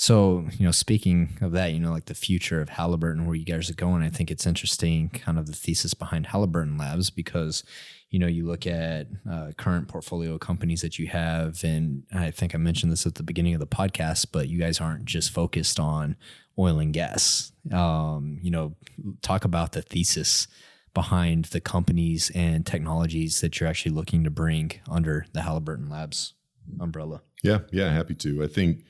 So, speaking of that, like the future of Halliburton, where you guys are going, I think it's interesting kind of the thesis behind Halliburton Labs because, you look at current portfolio companies that you have, and I think I mentioned this at the beginning of the podcast, but you guys aren't just focused on oil and gas. Talk about the thesis behind the companies and technologies that you're actually looking to bring under the Halliburton Labs umbrella. Yeah, happy to. I think,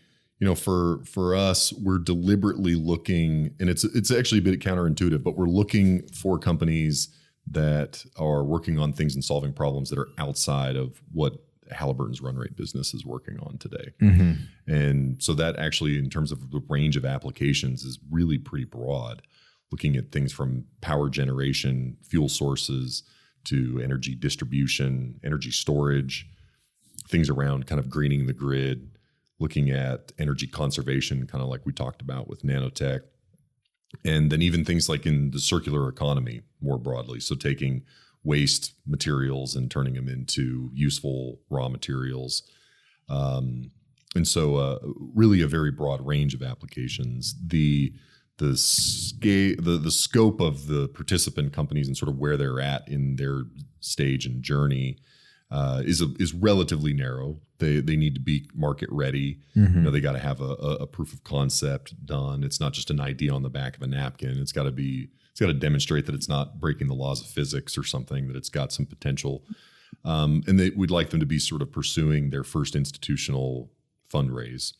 for us, we're deliberately looking, and it's actually a bit counterintuitive, but we're looking for companies that are working on things and solving problems that are outside of what Halliburton's run rate business is working on today. Mm-hmm. And so that actually, in terms of the range of applications, is really pretty broad, looking at things from power generation, fuel sources, to energy distribution, energy storage, things around kind of greening the grid, looking at energy conservation, kind of like we talked about with nanotech, and then even things like in the circular economy more broadly. So taking waste materials and turning them into useful raw materials. And so really a very broad range of applications. The scale, the scope of the participant companies and sort of where they're at in their stage and journey is relatively narrow. They need to be market ready. Mm-hmm. They got to have a proof of concept done. It's not just an idea on the back of a napkin. It's got to demonstrate that it's not breaking the laws of physics or something, that it's got some potential. And we'd like them to be sort of pursuing their first institutional fundraise.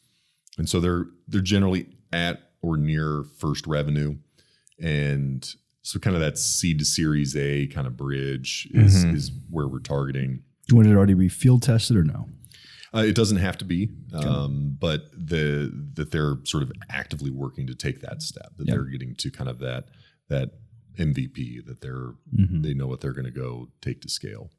And so they're generally at or near first revenue. And so kind of that seed to Series A kind of bridge is where we're targeting. Would it already be field tested or no? It doesn't have to be, but that they're sort of actively working to take that step, that they're getting to kind of that MVP, that they know what they're going to go take to scale.